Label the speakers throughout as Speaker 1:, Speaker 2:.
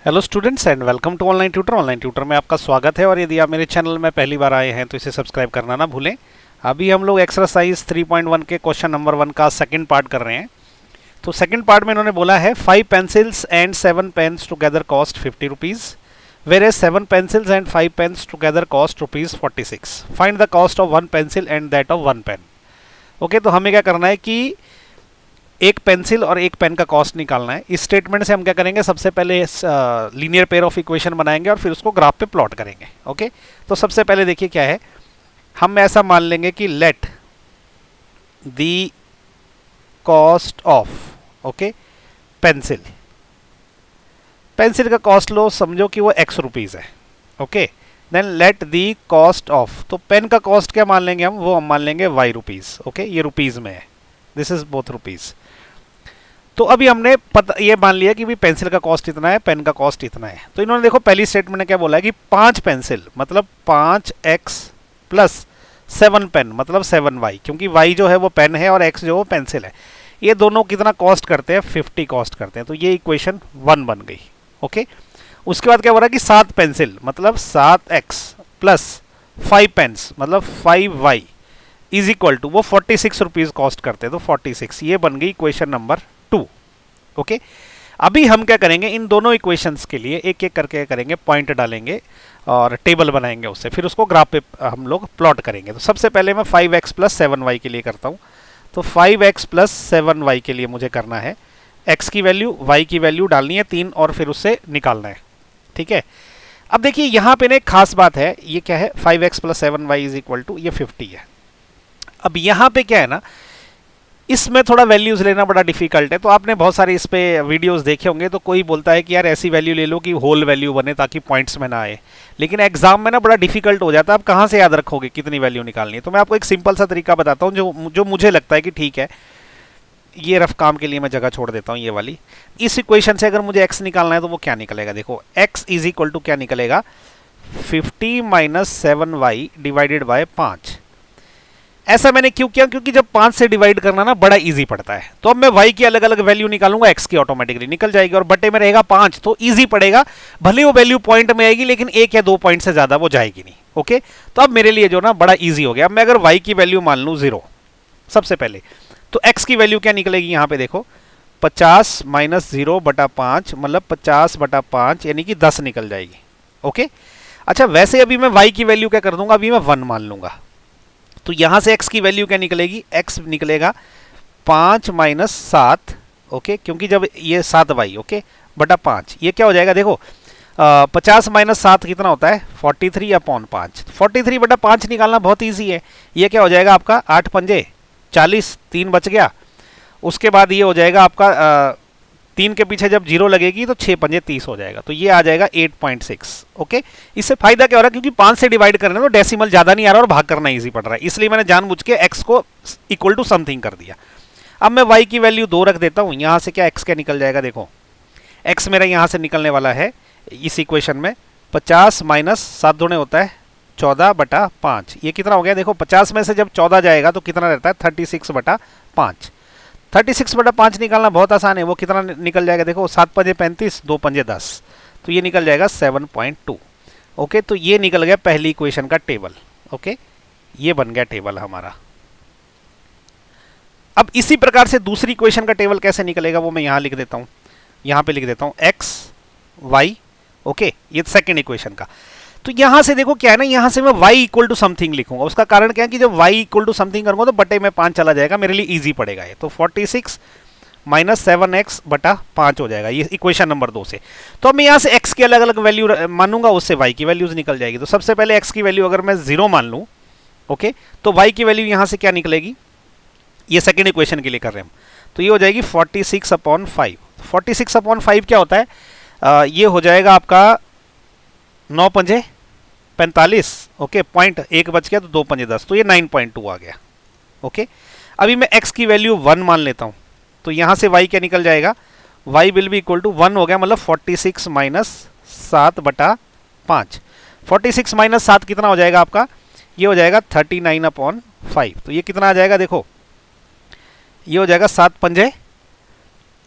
Speaker 1: Hello students and welcome to online tutor. Online tutor में आपका स्वागत है और यदि आप मेरे चैनल में पहली बार आए हैं तो इसे सब्सक्राइब करना ना भूलें। अभी हम लोग एक्सरसाइज 3.1 के क्वेश्चन नंबर 1 का सेकंड पार्ट कर रहे हैं। तो सेकंड पार्ट में इन्होंने बोला है 5 pencils and 7 pens together cost 50 rupees, where as 7 pencils and 5 pens together cost ₹46। Find the cost of 1 pencil and that of 1 pen. Okay, तो हमें क्या करना है कि एक पेंसिल और एक पेन का कॉस्ट निकालना है। इस स्टेटमेंट से हम क्या करेंगे, सबसे पहले लीनियर पेयर ऑफ इक्वेशन बनाएंगे और फिर उसको ग्राफ पे प्लॉट करेंगे। ओके, तो सबसे पहले देखिए क्या है, हम ऐसा मान लेंगे कि let the cost of pencil, pencil का कॉस्ट लो, समझो कि वो x रुपीज़ है। Okay, then let the cost of, तो पेन का कॉस्ट क्या मान लेंगे हम मान लेंगे y रुपीज़। ओके, ये रुपीज़ में है, दिस इज बोथ रुपीज़। तो अभी हमने ये मान लिया कि भी पेंसिल का कॉस्ट इतना है, पेन का कॉस्ट इतना है। तो इन्होंने देखो पहली स्टेटमेंट में क्या बोला है कि 5 पेंसिल मतलब 5x प्लस 7 पेन मतलब 7y, क्योंकि y जो है वो पेन है और x जो वो पेंसिल है। ये दोनों कितना कॉस्ट करते हैं, 50 कॉस्ट करते हैं। तो ये इक्वेशन 1 बन गई। ओके, उसके बाद क्या बोला कि 7 पेंसिल मतलब 7x प्लस 5 पेन्स मतलब 5y इज इक्वल टू, वो 46 रुपीज़ कॉस्ट करते हैं, तो 46, ये बन गई इक्वेशन नंबर 2। ओके, अभी हम क्या करेंगे, इन दोनों इक्वेशंस के लिए एक एक करके करेंगे, पॉइंट डालेंगे और टेबल बनाएंगे उससे, फिर उसको ग्राफ पे हम लोग प्लॉट करेंगे। तो सबसे पहले मैं 5x प्लस 7y के लिए करता हूँ। तो 5x प्लस 7y के लिए मुझे करना है, x की वैल्यू y की वैल्यू डालनी है 3 और फिर उससे निकालना है। ठीक है, अब देखिए यहाँ पे एक खास बात है, ये क्या है, 5x plus 7y is equal to, ये 50 है। अब यहाँ पे क्या है ना, इसमें थोड़ा वैल्यूज लेना बड़ा डिफिकल्ट है। तो आपने बहुत सारे इस पे वीडियोस देखे होंगे, तो कोई बोलता है कि यार ऐसी वैल्यू ले लो कि होल वैल्यू बने ताकि पॉइंट्स में ना आए, लेकिन एग्जाम में ना बड़ा डिफिकल्ट हो जाता है। आप कहाँ से याद रखोगे कितनी वैल्यू निकालनी है। तो मैं आपको एक सिंपल सा तरीका बताता हूँ जो मुझे लगता है कि ठीक है, ये रफ काम के लिए मैं जगह छोड़ देता हूँ ये वाली। इस इक्वेशन से अगर मुझे x निकालना है तो वो क्या निकलेगा, देखो x इज इक्वल टू क्या निकलेगा, 50 माइनस 7y डिवाइडेड बाय 5। ऐसा मैंने क्यों किया, क्योंकि जब 5 से डिवाइड करना ना बड़ा इजी पड़ता है। तो अब मैं y की अलग अलग वैल्यू निकालूंगा, x की ऑटोमेटिकली निकल जाएगी और बटे में रहेगा 5, तो इजी पड़ेगा। भले वो वैल्यू पॉइंट में आएगी लेकिन 1 या 2 पॉइंट से ज्यादा वो जाएगी नहीं। ओके, तो अब मेरे लिए जो ना बड़ा इजी हो गया। अब मैं अगर y की वैल्यू मान लूँ 0 सबसे पहले, तो x की वैल्यू क्या निकलेगी, यहाँ पे देखो 50 माइनस 0 बटा 5 मतलब 50 बटा 5 यानी कि 10 निकल जाएगी। ओके, अच्छा वैसे अभी मैं y की वैल्यू क्या कर दूंगा, अभी मैं 1 मान लूंगा। तो यहां से x की वैल्यू क्या निकलेगी, x निकलेगा 5 माइनस 7। ओके, क्योंकि जब ये 7y ओके बटा 5, ये क्या हो जाएगा, देखो 50 माइनस 7 कितना होता है, 43 अपॉन 5। 43 बटा 5 निकालना बहुत ईजी है। ये क्या हो जाएगा आपका 8 पंजे 40, 3 बच गया। उसके बाद ये हो जाएगा आपका 3 के पीछे जब 0 लगेगी तो 6 पंजे 30 हो जाएगा, तो ये आ जाएगा 8.6। ओके, इससे फायदा क्या हो रहा है, क्योंकि 5 से डिवाइड करना तो डेसिमल ज्यादा नहीं आ रहा और भाग करना इजी पड़ रहा है, इसलिए मैंने जानबूझ के x को इक्वल टू समथिंग कर दिया। अब मैं y की वैल्यू 2 रख देता हूं, यहां से क्या x क्या निकल जाएगा, देखो x मेरा यहां से निकलने वाला है इस इक्वेशन में 50 माइनस 7 दूने होता है 14 बटा 5। ये कितना हो गया, देखो 50 में से जब 14 जाएगा तो कितना रहता है, 36 बटा 5। 36 बटा 5 निकालना बहुत आसान है, वो कितना निकल जाएगा, देखो 7 पंजे 35, 2 पंजे 10, तो ये निकल जाएगा 7.2। ओके, तो ये निकल गया पहली इक्वेशन का टेबल। ओके, ये बन गया टेबल हमारा। अब इसी प्रकार से दूसरी इक्वेशन का टेबल कैसे निकलेगा वो मैं यहां लिख देता हूं, यहां पे लिख देता हूं x y। ओके, ये सेकेंड इक्वेशन का। तो यहां से देखो क्या है ना, यहां से मैं y इक्वल टू समथिंग लिखूंगा। उसका कारण क्या है कि जब y इक्वल टू समथिंग करूंगा तो बटे में 5 चला जाएगा, मेरे लिए इजी पड़ेगा ये। तो 46 माइनस 7x बटा 5 हो जाएगा, ये इक्वेशन नंबर 2 से। तो अब मैं यहाँ से x की अलग अलग वैल्यू मानूंगा, उससे y की वैल्यूज निकल जाएगी। तो सबसे पहले x की वैल्यू अगर मैं 0 मान लूँ, ओके, तो y की वैल्यू यहाँ से क्या निकलेगी, ये सेकेंड इक्वेशन के लिए कर रहे हैं हम, तो ये हो जाएगी 46 अपॉन 5। 46 अपॉन 5 क्या होता है, ये हो जाएगा आपका 9 पंजे 45। ओके, पॉइंट 1 बच गया तो 2 पंजे 10, तो ये 9.2 आ गया। ओके, अभी मैं x की वैल्यू 1 मान लेता हूं, तो यहां से y क्या निकल जाएगा, y will be equal to 1 हो गया, मतलब 46 माइनस 7 बटा 5। 46 माइनस 7 कितना हो जाएगा आपका, ये हो जाएगा 39 अपॉन 5। तो ये कितना आ जाएगा, देखो ये हो जाएगा 7 पंजे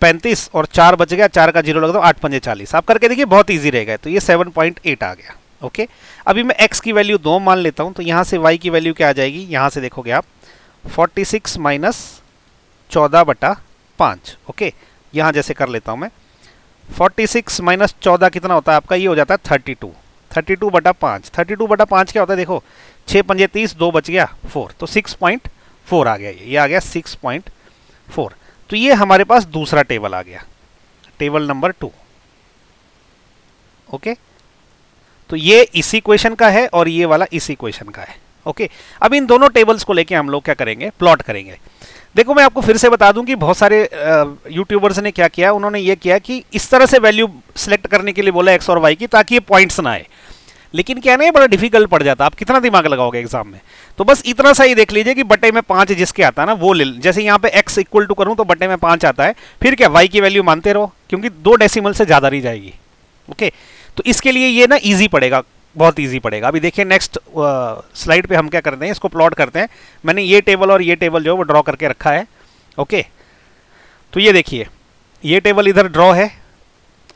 Speaker 1: 35 और 4 बच गया, 4 का 0 लगा दो, 8 पंजे 40। आप करके देखिए, बहुत ईजी रहेगा। तो ये 7.8 आ गया। ओके, अभी मैं x की वैल्यू 2 मान लेता हूं, तो यहां से y की वैल्यू क्या आ जाएगी, यहां से देखोगे आप 46 माइनस 14/5। ओके, यहां जैसे कर लेता हूं मैं, 46 माइनस 14 कितना होता है आपका, ये हो जाता है 32। 32/5, 32/5 क्या होता है, देखो 6 पंजे 30, 2 बच गया 4, तो 6.4 आ गया। ये आ गया 6.4। तो ये हमारे पास दूसरा टेबल आ गया, टेबल नंबर 2। ओके, तो ये इस इक्वेशन का है और ये वाला इस इक्वेशन का है। ओके, अब इन दोनों टेबल्स को लेके हम लोग क्या करेंगे, प्लॉट करेंगे। देखो, मैं आपको फिर से बता दूं कि बहुत सारे यूट्यूबर्स ने क्या किया, उन्होंने ये किया कि इस तरह से वैल्यू सिलेक्ट करने के लिए बोला x और y की, ताकि ये पॉइंट्स ना आए। लेकिन क्या नहीं, बड़ा डिफिकल्ट पड़ जाता, आप कितना दिमाग लगाओगे एग्जाम में। तो बस इतना सा ही देख लीजिए कि बटे में 5 जिसके आता है ना वो ले, जैसे यहाँ पे x इक्वल टू करूँ तो बटे में 5 आता है, फिर क्या y की वैल्यू मानते रहो, क्योंकि 2 डेसिमल से ज़्यादा नहीं जाएगी। ओके, तो इसके लिए ये ना ईजी पड़ेगा, बहुत ईजी पड़ेगा। अभी देखिए नेक्स्ट स्लाइड पे हम क्या करते हैं, इसको प्लॉट करते हैं। मैंने ये टेबल और ये टेबल जो है वो ड्रॉ करके रखा है। ओके, तो ये देखिए, ये टेबल इधर ड्रॉ है,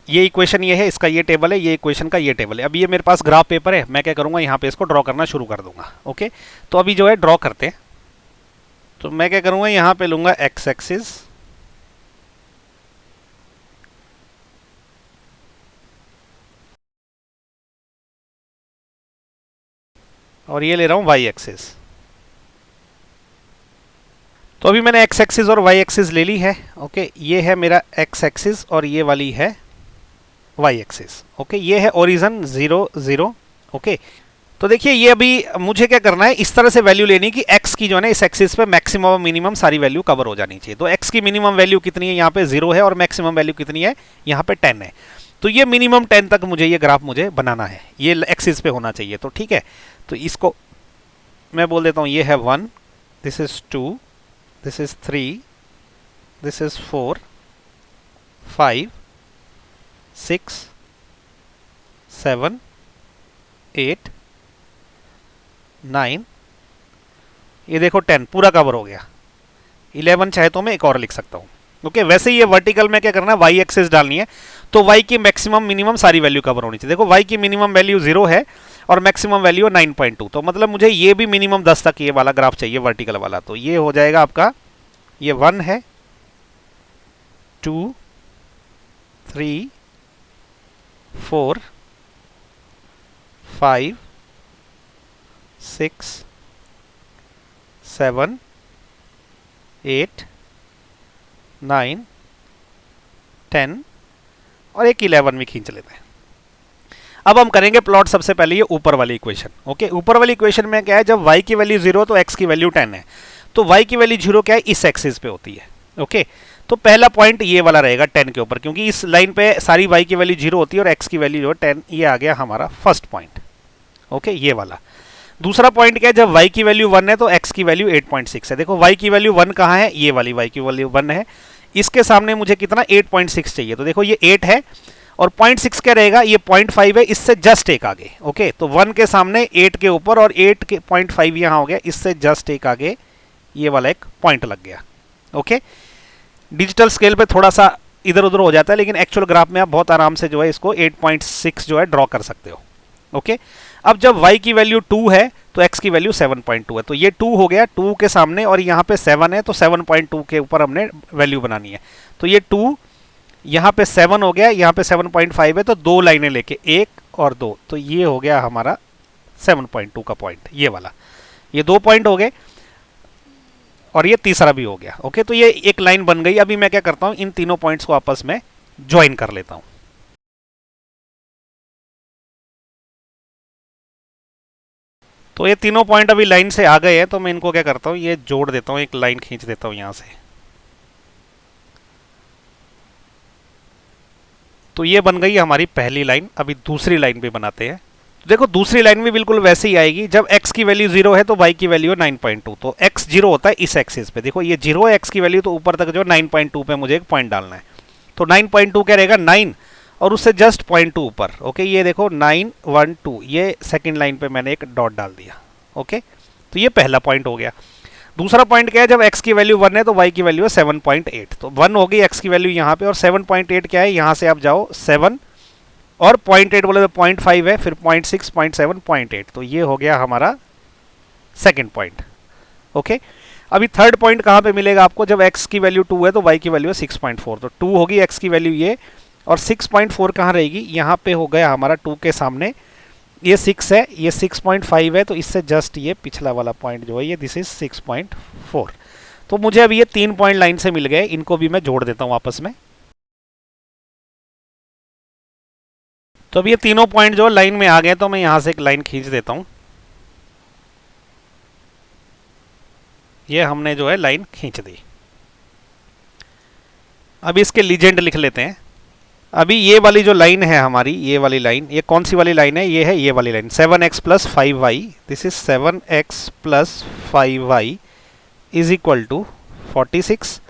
Speaker 1: ये इक्वेशन ये है, इसका ये टेबल है, ये इक्वेशन का ये टेबल है। अब ये मेरे पास ग्राफ पेपर है, मैं क्या करूँगा, यहाँ पे इसको ड्रॉ करना शुरू कर दूंगा। ओके, तो अभी जो है ड्रॉ करते हैं। तो मैं क्या करूँगा, यहाँ पे लूँगा एक्स एक्सिस, और ये ले रहा हूँ वाई एक्सिस। तो अभी मैंने एक्स एक्सिस और वाई एक्सिस ले ली है। ओके, ये है मेरा एक्स एक्सिस और ये वाली है वाई एक्सिस। ओके, ये है ओरिजिन 0 0। ओके, तो देखिए ये अभी मुझे क्या करना है, इस तरह से वैल्यू लेनी कि x की जो है ना इस एक्सिस पे मैक्सिमम और मिनिमम सारी वैल्यू कवर हो जानी चाहिए। तो x की मिनिमम वैल्यू कितनी है, यहाँ पे 0 है, और मैक्सिमम वैल्यू कितनी है, यहाँ पे 10 है। तो ये मिनिमम 10 तक मुझे ये ग्राफ मुझे बनाना है, ये एक्सिस पे होना चाहिए। तो ठीक है, तो इसको मैं बोल देता हूँ, ये है 1, this is 2, this is 3, this is 4, 5, 6, 7, 8, 9, ये देखो 10 पूरा कवर हो गया। 11 चाहे तो मैं एक और लिख सकता हूँ। ओके, वैसे ही ये वर्टिकल में क्या करना है, वाई एक्सिस डालनी है। तो वाई की मैक्सिमम मिनिमम सारी वैल्यू कवर होनी चाहिए। देखो वाई की मिनिमम वैल्यू 0 है और मैक्सिमम वैल्यू 9.2, तो मतलब मुझे ये भी मिनिमम 10 तक ये वाला ग्राफ चाहिए, वर्टिकल वाला। तो ये हो जाएगा आपका, ये 1 है, 2, 3, 4, 5, 6, 7, 8, 9, 10 और एक 11 भी खींच लेते हैं। अब हम करेंगे प्लॉट सबसे पहले ये ऊपर वाली इक्वेशन। ओके, ऊपर वाली इक्वेशन में क्या है, जब y की वैल्यू 0 तो x की वैल्यू 10 है, तो y की वैल्यू 0 क्या है, इस एक्सिस पे होती है। ओके, तो पहला पॉइंट ये वाला रहेगा 10 के ऊपर, क्योंकि इस लाइन पे सारी y की वैल्यू 0 होती है और x की वैल्यू जो है 10। ये आ गया हमारा फर्स्ट पॉइंट। ओके, ये वाला। दूसरा पॉइंट क्या है, जब y की वैल्यू 1 है तो x की वैल्यू 8.6 है। देखो y की वैल्यू 1 कहाँ है, ये वाली y की वैल्यू 1 है, इसके सामने मुझे कितना 8.6 चाहिए। तो देखो ये 8 है और 0.6 क्या रहेगा, ये 0.5 है, इससे जस्ट एक आगे। ओके, तो 1 के सामने 8 के ऊपर और 8 के 0.5 यहाँ हो गया, इससे जस्ट एक आगे ये वाला एक पॉइंट लग गया। ओके, डिजिटल स्केल पे थोड़ा सा इधर उधर हो जाता है, लेकिन एक्चुअल ग्राफ में आप बहुत आराम से जो है इसको 8.6 जो है ड्रॉ कर सकते हो। ओके, अब जब y की वैल्यू 2 है तो x की वैल्यू 7.2 है, तो ये 2 हो गया 2 के सामने, और यहाँ पे 7 है तो 7.2 के ऊपर हमने वैल्यू बनानी है। तो ये 2 यहाँ पे 7 हो गया, यहाँ पे 7.5 है, तो 2 लाइनें लेके 1 और 2, तो ये हो गया हमारा 7.2 का पॉइंट, ये वाला। ये 2 पॉइंट हो गए और ये तीसरा भी हो गया। ओके, तो ये एक लाइन बन गई। अभी मैं क्या करता हूँ, इन तीनों पॉइंट्स को आपस में ज्वाइन कर लेता हूँ। तो ये तीनों पॉइंट अभी लाइन से आ गए हैं, तो मैं इनको क्या करता हूँ, ये जोड़ देता हूँ, एक लाइन खींच देता हूँ यहाँ से। तो ये बन गई हमारी पहली लाइन। अभी दूसरी लाइन भी बनाते हैं। तो देखो दूसरी लाइन भी बिल्कुल वैसे ही आएगी। जब x की वैल्यू 0 है तो y की वैल्यू 9.2, तो x 0 होता है इस एक्सिस पे। देखो ये 0 है x की वैल्यू, तो ऊपर तक जो 9.2 पे मुझे एक पॉइंट डालना है। तो 9.2 क्या रहेगा, 9 और उससे जस्ट 0.2 ऊपर। ओके, ये देखो 9 1 2, ये सेकेंड लाइन पे मैंने एक डॉट डाल दिया। ओके, तो ये पहला पॉइंट हो गया। दूसरा पॉइंट क्या है, जब x की वैल्यू 1 है तो y की वैल्यू है 7.8, तो 1 होगी x की वैल्यू यहाँ पे और 7.8 क्या है, यहाँ से आप जाओ 7 और 0.8 बोले तो 0.5 है, फिर 0.6, 0.7, 0.8, तो ये हो गया हमारा सेकेंड पॉइंट। ओके, अभी थर्ड पॉइंट कहाँ पे मिलेगा आपको, जब x की वैल्यू 2 है तो y की वैल्यू है 6.4, तो 2 होगी x की वैल्यू ये, और 6.4 कहाँ रहेगी, यहाँ पे हो गया हमारा 2 के सामने, ये 6 है, ये 6.5 है, तो इससे जस्ट ये पिछला वाला पॉइंट जो है ये दिस इज 6.4। तो मुझे अभी ये 3 पॉइंट लाइन से मिल गए, इनको भी मैं जोड़ देता हूँ आपस में। तो अब ये तीनों पॉइंट जो लाइन में आ गए, तो मैं यहां से एक लाइन खींच देता हूं। ये हमने जो है लाइन खींच दी। अब इसके लीजेंड लिख लेते हैं। अभी ये वाली जो लाइन है हमारी, ये वाली लाइन, ये कौन सी वाली लाइन है, ये है ये वाली line 7x plus 5y, this is 7x plus 5y is equal to 46।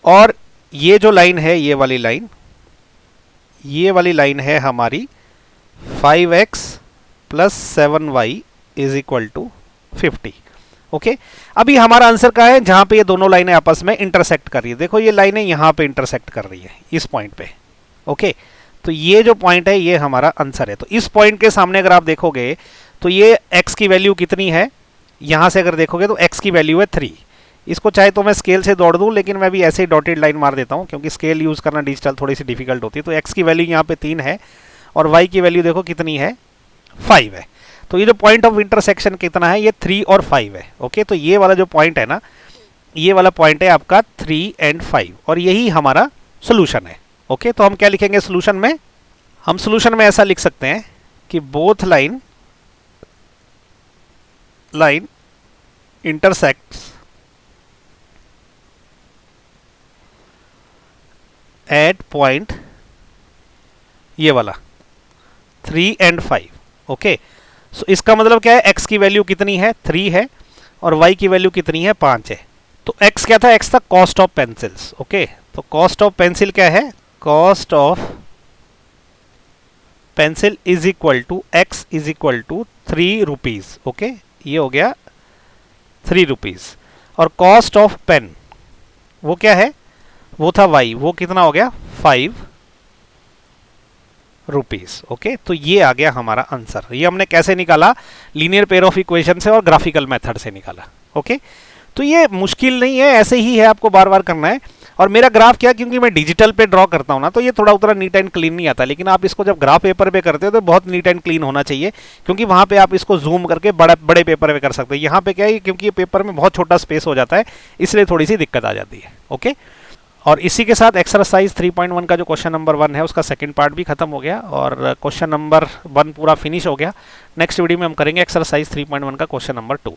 Speaker 1: और ये जो लाइन है, ये वाली लाइन है हमारी 5x plus 7y is equal to 50। Okay, अभी हमारा आंसर का है जहां पे ये दोनों लाइनें आपस में इंटरसेक्ट कर रही है। देखो ये लाइनें यहां पे इंटरसेक्ट कर रही है इस पॉइंट पे। ओके, तो ये जो पॉइंट है ये हमारा आंसर है। तो इस पॉइंट के सामने अगर आप देखोगे तो ये x की वैल्यू कितनी है, यहां से अगर देखोगे तो x की वैल्यू है 3। इसको चाहे तो मैं स्केल से दौड़ दूं, लेकिन मैं भी ऐसे ही डॉटेड लाइन मार देता हूं क्योंकि स्केल यूज करना डिजिटल थोड़ी सी डिफिकल्ट होती है। तो x की वैल्यू यहाँ पे 3 है और y की वैल्यू देखो कितनी है, 5 है। तो ये जो पॉइंट ऑफ इंटरसेक्शन कितना है, ये 3 और 5 है। ओके, तो ये वाला जो पॉइंट है ना, ये वाला पॉइंट है आपका 3 एंड 5 और यही हमारा सोल्यूशन है। ओके, तो हम क्या लिखेंगे सोल्यूशन में, हम सोल्यूशन में ऐसा लिख सकते हैं कि both line intersects at point ये वाला 3 एंड 5। ओके, सो इसका मतलब क्या है, x की वैल्यू कितनी है, 3 है और y की वैल्यू कितनी है, 5 है। तो x क्या था, x था कॉस्ट ऑफ पेंसिल्स। ओके, तो कॉस्ट ऑफ पेंसिल क्या है, cost of pencil is equal to x is equal to 3 rupees. Okay, ये हो गया 3 रुपीज। और कॉस्ट ऑफ पेन वो क्या है, वो था y, वो कितना हो गया 5 रुपीज। ओके, तो ये आ गया हमारा आंसर। ये हमने कैसे निकाला, लीनियर पेयर ऑफ इक्वेशन से और ग्राफिकल मेथड से निकाला। ओके, तो ये मुश्किल नहीं है, ऐसे ही है, आपको बार बार करना है। और मेरा ग्राफ क्या, क्योंकि मैं डिजिटल पे ड्रॉ करता हूँ ना, तो ये थोड़ा उतना नीट एंड क्लीन नहीं आता, लेकिन आप इसको जब ग्राफ पेपर पे करते हो तो बहुत नीट एंड क्लीन होना चाहिए, क्योंकि वहाँ पे आप इसको जूम करके बड़े पेपर पे कर सकते हैं। यहाँ पे क्या है, क्योंकि ये पेपर में बहुत छोटा स्पेस हो जाता है, इसलिए थोड़ी सी दिक्कत आ जाती है। ओके, और इसी के साथ एक्सरसाइज 3.1 का जो क्वेश्चन नंबर 1 है उसका सेकंड पार्ट भी खत्म हो गया और क्वेश्चन नंबर 1 पूरा फिनिश हो गया। नेक्स्ट वीडियो में हम करेंगे एक्सरसाइज 3.1 का क्वेश्चन नंबर 2।